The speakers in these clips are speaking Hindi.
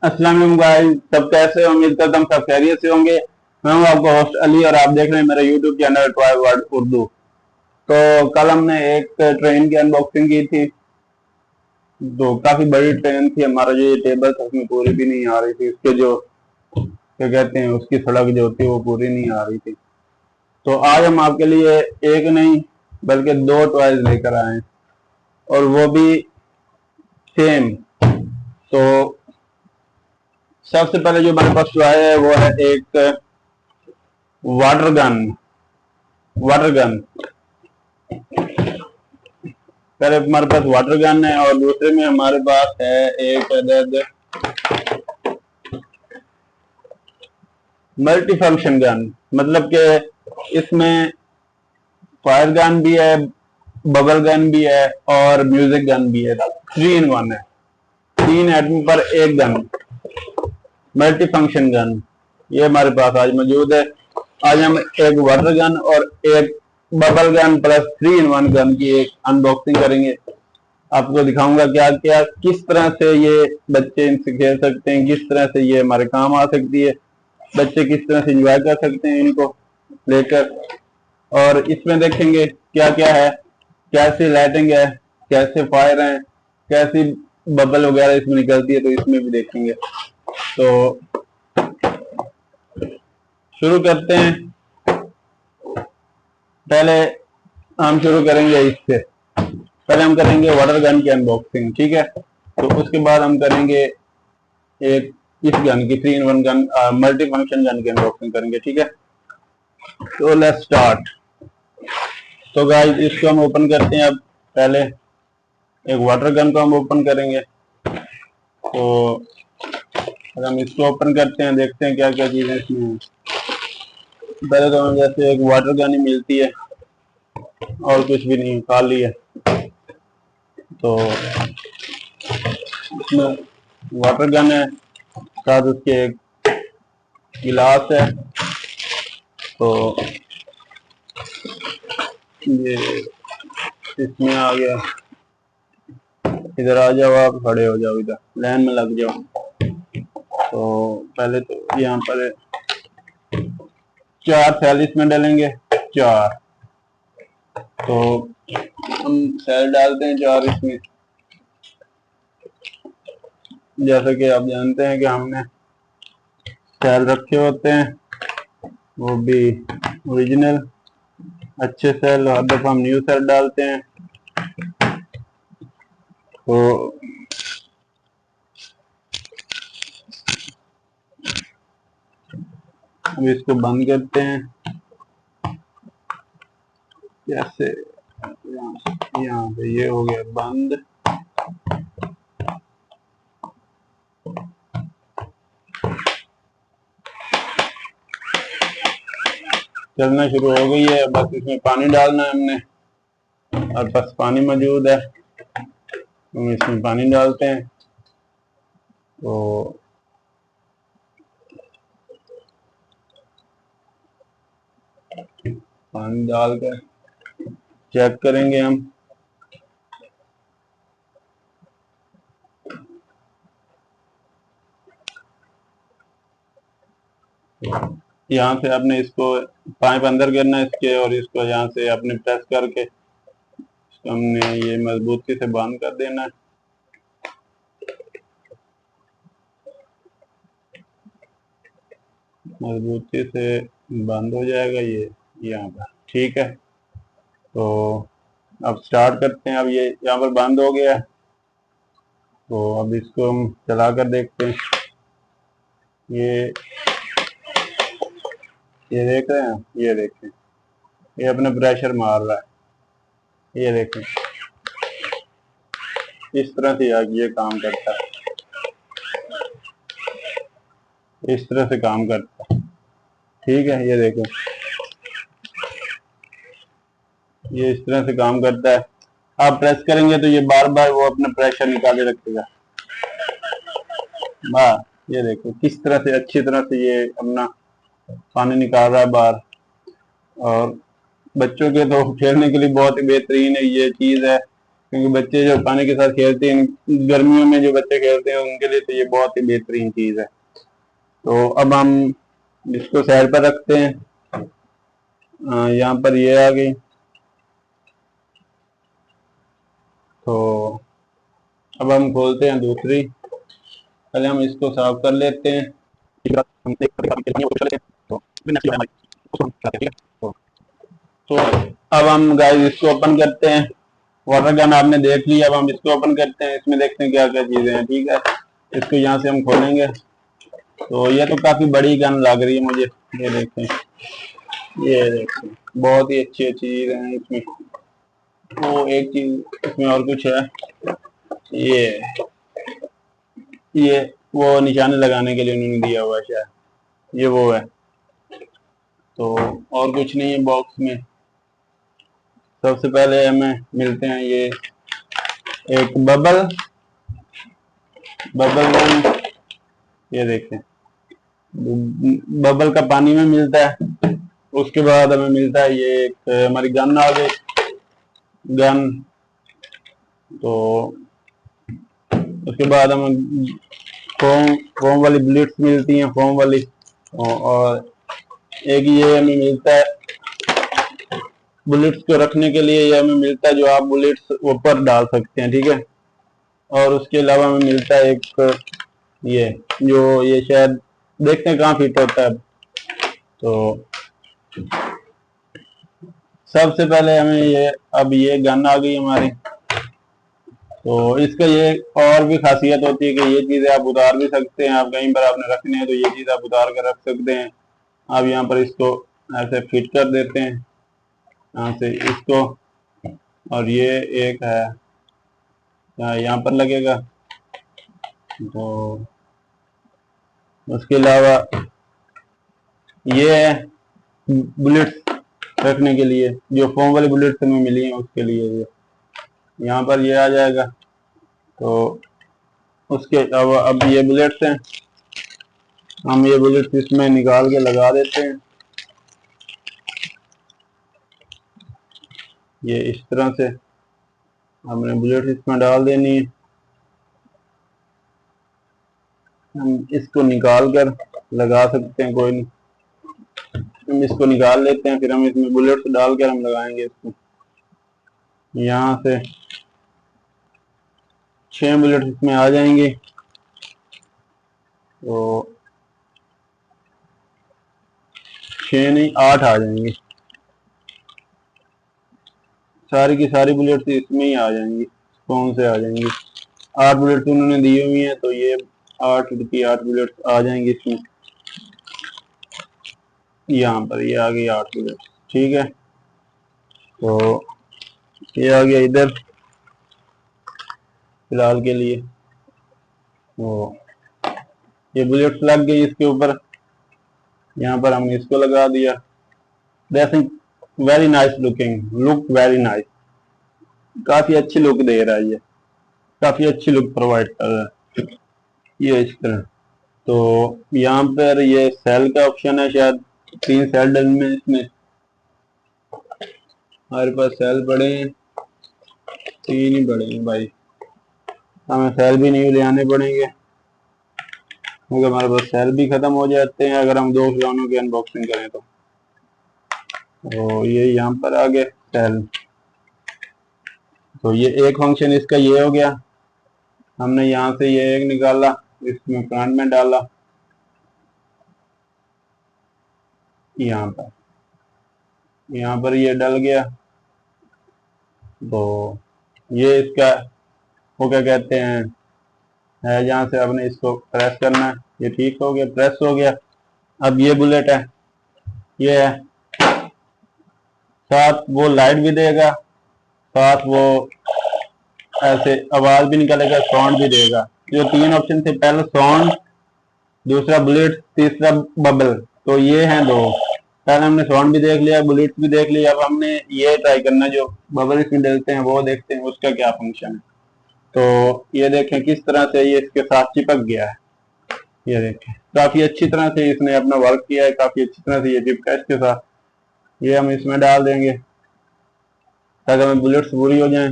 अस्सलाम वालेकुम गाइस, सब कैसे हो? उम्मीद करता हूँ सब खैरियत से होंगे। मैं हूँ आपका होस्ट अली और आप देख रहे हैं मेरा YouTube channel toy world Urdu. तो कल हमने एक ट्रेन की अनबॉक्सिंग की थी। तो काफी बड़ी ट्रेन थी, हमारा जो ये टेबल था उसमें पूरी भी नहीं आ रही थी, उसके जो क्या कहते हैं उसकी सड़क जो होती है वो पूरी नहीं आ रही थी। तो आज हम आपके लिए एक नहीं बल्कि दो टॉयज लेकर आए हैं, और वो भी सेम। तो सबसे पहले जो हमारे पास टॉय है वो है एक वाटर गन। वाटर गन पहले हमारे पास वाटर गन है, और दूसरे में हमारे पास है एक अदद मल्टी फंक्शन गन। मतलब कि इसमें फायर गन भी है, बबल गन भी है और म्यूजिक गन भी है। 3 in 1 है, 3 आदमी पर एक गन, मल्टी फंक्शन गन। ये हमारे पास आज मौजूद है। आज हम एक वाटर गन और एक bubble gun plus 3 in 1 gun की एक अनबॉक्सिंग करेंगे। आपको दिखाऊंगा क्या क्या किस तरह से ये बच्चे इनसे खेल सकते हैं, किस तरह से ये हमारे काम आ सकती है, बच्चे किस तरह से एंजॉय कर सकते हैं इनको लेकर। और इसमें देखेंगे क्या क्या है, कैसी लाइटिंग है, कैसे फायर है, कैसी बबल वगैरह इसमें निकलती है, तो इसमें भी देखेंगे। तो शुरू करते हैं। पहले हम शुरू करेंगे इससे। पहले हम करेंगे वाटर गन की अनबॉक्सिंग, ठीक है। तो उसके बाद हम करेंगे एक इस गन की 3 in 1 gun, multi function gun की अनबॉक्सिंग करेंगे, ठीक है। तो लेट्स स्टार्ट। तो गाइस इसको हम ओपन करते हैं। अब पहले एक वाटर गन को हम ओपन करेंगे। तो अगर हम इसको ओपन करते हैं, देखते हैं क्या क्या चीजें इसमें हैं। पहले तो हमें जैसे एक वाटर गन ही मिलती है और कुछ भी नहीं, खाली है। तो इसमें वाटर गन है, साथ उसके एक गिलास है। तो ये इसमें आ गया। इधर आ जाओ, आप खड़े हो जाओ, इधर लाइन में लग जाओ। तो पहले तो यहाँ पर 4 सेल इसमें डालेंगे, 4। तो हम सेल डालते हैं 4 इसमें। जैसा कि आप जानते हैं कि हमने सेल रखे होते हैं, वो भी ओरिजिनल अच्छे सेल। हर दफा हम न्यू सेल डालते हैं। तो अब इसको बंद करते हैं। जैसे यहाँ पे ये हो गया बंद। चलना शुरू हो गई है। बस इसमें पानी डालना है हमने, और बस पानी मौजूद है, हम इसमें पानी डालते हैं। तो पानी डालकर चेक करेंगे हम। यहाँ से आपने इसको पाइप अंदर करना है इसके, और इसको यहाँ से आपने प्रेस करके हमने ये मजबूती से बंद कर देना है। मजबूती से बंद हो जाएगा ये यहाँ पर, ठीक है। तो अब स्टार्ट करते हैं। अब ये यहाँ पर बंद हो गया है। तो अब इसको हम चला कर देखते हैं। ये देख रहे हैं, ये देखें, ये अपने प्रेशर मार रहा है, ये देखें। इस तरह से ये काम करता है, इस तरह से काम करता है, ठीक है। ये देखें, ये इस तरह से काम करता है। आप प्रेस करेंगे तो ये बार बार वो अपना प्रेशर निकाले रखेगा। बाहर ये देखो किस तरह से अच्छी तरह से ये अपना पानी निकाल रहा है बाहर। और बच्चों के तो खेलने के लिए बहुत ही बेहतरीन है ये चीज है। क्योंकि बच्चे जो पानी के साथ खेलते हैं, गर्मियों में जो बच्चे खेलते हैं उनके लिए तो ये बहुत ही बेहतरीन चीज है। तो अब हम इसको साइड पर रखते हैं। यहाँ पर ये आ गई। तो अब हम खोलते हैं दूसरी। पहले हम इसको साफ कर लेते हैं। तो अब हम गाइस इसको ओपन करते हैं। वाटर गन आपने देख लिया, अब हम इसको ओपन करते हैं। इसमें देखते हैं क्या क्या चीजें हैं। ठीक है, इसको यहाँ से हम खोलेंगे। तो ये तो काफी बड़ी गन लग रही है मुझे। ये देखें, ये देखें, बहुत ही अच्छी अच्छी चीजें हैं इसमें। वो एक चीज इसमें और कुछ है, ये ये वो निशाने लगाने के लिए उन्होंने दिया हुआ है शायद, ये वो है। तो और कुछ नहीं है बॉक्स में। सबसे पहले हमें मिलते हैं ये एक बबल गन। ये देखें, बबल का पानी में मिलता है। उसके बाद हमें मिलता है ये एक हमारी गन आ गई, गन। तो उसके बाद हमें फोम वाली बुलेट्स मिलती हैं, फोम वाली। और एक ये हमें मिलता है बुलेट्स को रखने के लिए, ये हमें मिलता है जो आप बुलेट्स ऊपर डाल सकते हैं। ठीक है, और उसके अलावा हमें मिलता है एक ये, जो ये शायद देखते हैं कहाँ फिट होता है। तो सबसे पहले हमें ये, अब ये गन आ गई हमारी। तो इसका ये और भी खासियत होती है कि ये चीजें आप उतार भी सकते हैं। आप कहीं पर आपने रखने हैं तो ये चीज आप उतार कर रख सकते हैं। आप यहाँ पर इसको ऐसे फिट कर देते हैं, यहाँ से इसको। और ये एक है यहाँ पर लगेगा। तो उसके अलावा ये है बुलेट्स रखने के लिए, जो फोम वाली बुलेट्स हमें मिली हैं उसके लिए ये यहाँ पर ये आ जाएगा। तो उसके अलावा अब ये बुलेट्स हैं, हम ये बुलेट्स इसमें निकाल के लगा देते हैं। ये इस तरह से हमने बुलेट्स इसमें डाल देनी है। हम इसको निकाल कर लगा सकते हैं, कोई नहीं। हम इसको निकाल लेते हैं, फिर हम इसमें बुलेट्स डालकर हम लगाएंगे इसको। यहाँ से 6 बुलेट्स इसमें आ जाएंगे। तो 6 नहीं 8 आ जाएंगे, सारी की सारी बुलेट्स इसमें ही आ जाएंगी। कौन से आ जाएंगी, 8 बुलेट्स उन्होंने दी हुई हैं, तो ये 8 की 8 बुलेट्स आ जाएंगी इसमें। यहाँ पर ये आ गई 8 बुलेट्स। ठीक है, तो ये आ गया इधर फिलहाल के लिए। तो ये बुलेट्स लग गई इसके ऊपर। यहाँ पर हमने इसको लगा दिया। That's very nice looking, look very nice. काफी अच्छी लुक दे रहा है ये, काफी अच्छी लुक प्रोवाइड कर रहा है ये इस तरह। तो यहाँ पर ये सेल का ऑप्शन है, शायद 3 सेल डलने में इसमें। हमारे पास सेल पड़े हैं, 3 ही पड़े हैं भाई। हमें सेल भी नहीं ले आने पड़ेंगे, क्योंकि हमारे पास सेल भी खत्म हो जाते हैं अगर हम 2 खिलौनों की अनबॉक्सिंग करें तो। ये यहाँ पर आ गए सेल। तो ये एक फंक्शन इसका ये हो गया। हमने यहाँ से ये एक निकाला, इसमें फ्रंट में डाला, यहाँ पर ये डल गया। तो ये इसका वो क्या कहते हैं है, जहाँ से आपने इसको प्रेस करना है। ये ठीक हो गया, प्रेस हो गया। अब ये बुलेट है, ये है, साथ वो लाइट भी देगा, साथ वो ऐसे आवाज भी निकलेगा, साउंड भी देगा। जो 3 ऑप्शन थे, पहला साउंड, दूसरा बुलेट, तीसरा बबल। तो ये हैं 2। पहले हमने साउंड भी देख लिया, बुलेट भी देख लिया। अब हमने ये ट्राई करना, जो बबल इसमें डलते हैं वो देखते हैं उसका क्या फंक्शन है। तो ये देखें किस तरह से ये इसके साथ चिपक गया है। ये देखें काफी अच्छी तरह से इसने अपना वर्क किया है, काफी अच्छी तरह से ये चिपका इसके साथ। ये हम इसमें डाल देंगे ताकि हमें बुलेट्स पूरी हो जाएं।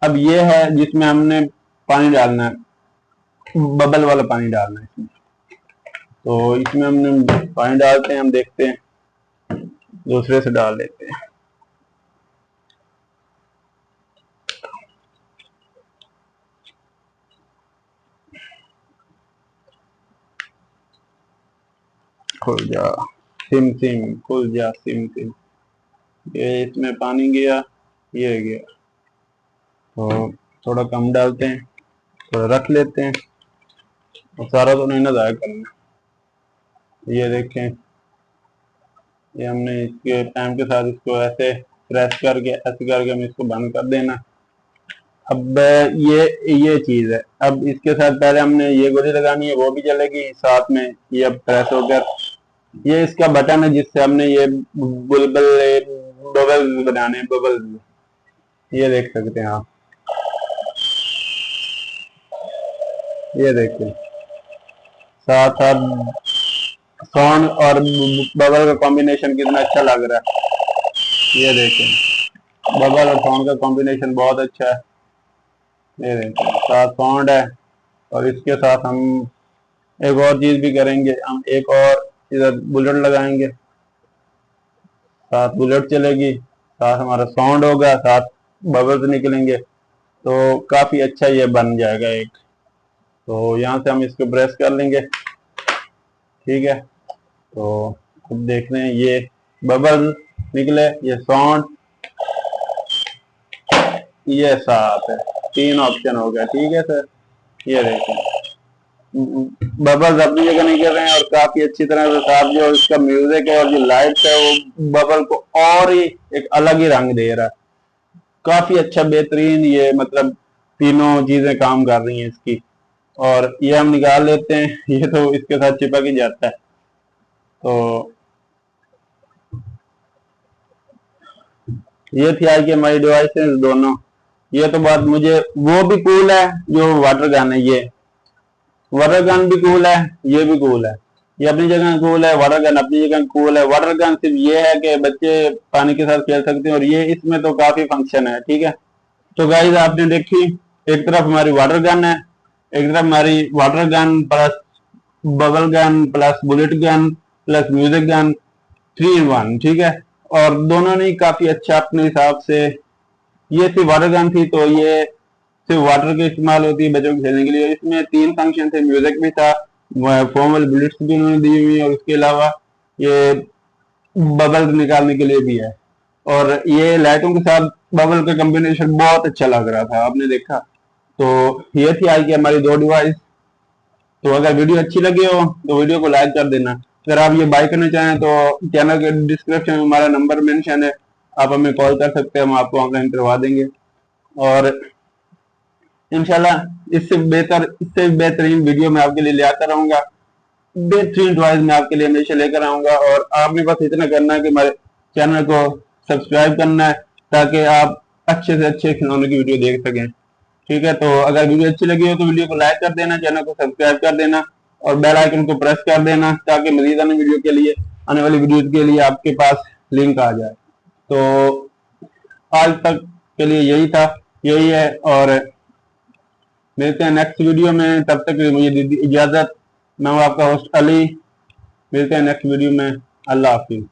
अब ये है जिसमें हमने पानी डालना है, बबल वाला पानी डालना है इसमें। तो इसमें हमने पानी डालते हैं, हम देखते हैं, दूसरे से डाल लेते हैं। खुल जा सिम सिम, खुल जा सिम सिम। ये इसमें पानी गया, ये गया। तो थोड़ा कम डालते हैं, थोड़ा रख लेते हैं, और सारा तो नहीं ना ज़ाया करना। ये देखें, ये हमने इसके टाइम के साथ इसको ऐसे प्रेस करके ऐसे करके हम इसको बंद कर देना। अब ये चीज़ है। अब इसके साथ पहले हमने ये गोली लगानी है, वो भी चलेगी साथ में। ये अब प्रेस होकर, ये इसका बटन है जिससे हमने ये बुलबुल बबल बनाने, बबल, ये देख सकते हैं आप। ये देखिए, साथ साथ साउंड और बबल का कॉम्बिनेशन कितना अच्छा लग रहा है। ये देखें, बबल और साउंड का कॉम्बिनेशन बहुत अच्छा है। ये देखें, साथ साउंड है, और इसके साथ हम एक और चीज भी करेंगे, हम एक और इधर बुलेट लगाएंगे, साथ बुलेट चलेगी, साथ हमारा साउंड होगा, साथ बबल्स निकलेंगे, तो काफी अच्छा ये बन जाएगा एक। तो यहाँ से हम इसको प्रेस कर लेंगे, ठीक है। तो अब देख रहे हैं, ये बबल निकले, ये साउंड, ये साथ है, 3 ऑप्शन हो गया, ठीक है सर। ये देखें, बबल्स अपनी जगह नहीं कर रहे हैं, और काफी अच्छी तरह से साथ जो इसका म्यूजिक है और जो लाइट है वो बबल को और ही एक अलग ही रंग दे रहा है। काफी अच्छा बेहतरीन ये मतलब तीनों चीजें काम कर रही हैं इसकी। और ये हम निकाल लेते हैं, ये तो इसके साथ चिपक ही जाता है। तो ये थी आज की हमारी डिवाइसेस दोनों। ये तो बात, मुझे वो भी कूल है जो वाटर गन है, ये वाटर गन भी कूल है, ये भी कूल है। ये अपनी जगह कूल है, वाटर गन अपनी जगह कूल है। वाटर गन सिर्फ ये है कि बच्चे पानी के साथ खेल सकते हैं, और ये इसमें तो काफी फंक्शन है, ठीक है। तो गाइस आपने देखी, एक तरफ हमारी वाटर गन है, एक तरफ हमारी water gun plus bubble gun plus bullet gun plus music gun, 3 in 1, ठीक है। और दोनों ने काफी अच्छा अपने हिसाब से, ये सिर्फ वाटर गन थी तो ये सिर्फ वाटर की इस्तेमाल होती है बच्चों को खेलने के लिए। इसमें 3 फंक्शन थे, म्यूजिक भी था, फॉर्मल बुलेट्स भी उन्होंने दी हुई, और उसके अलावा ये बबल निकालने के लिए भी है। और ये लाइटों के साथ बबल का कॉम्बिनेशन बहुत अच्छा लग रहा था, आपने देखा। तो ये थी आज की हमारी 2 डिवाइस। तो अगर वीडियो अच्छी लगी हो तो वीडियो को लाइक कर देना। अगर आप ये बाय करना चाहें तो चैनल के डिस्क्रिप्शन में हमारा नंबर मेंशन है, आप हमें कॉल कर सकते हैं, हम आपको ऑनलाइन करवा देंगे। और इंशाल्लाह इससे बेहतरीन वीडियो मैं आपके लिए ले आता रहूंगा, बेहतरीन डिवाइस मैं आपके लिए हमेशा लेकर आऊंगा। और आपने बस इतना करना है कि हमारे चैनल को सब्सक्राइब करना है, ताकि आप अच्छे से अच्छे खिलौनों की वीडियो देख सकें, ठीक है। तो अगर वीडियो अच्छी लगी हो तो वीडियो को लाइक कर देना, चैनल को सब्सक्राइब कर देना, और बेल आइकन को प्रेस कर देना, ताकि मजीद आने वीडियो के लिए, आने वाली वीडियो के लिए आपके पास लिंक आ जाए। तो आज तक के लिए यही है, और मिलते हैं नेक्स्ट वीडियो में। तब तक मुझे दीजिए इजाजत। मैं हूं आपका होस्ट अली, मिलते हैं नेक्स्ट वीडियो में। अल्लाह हाफिज।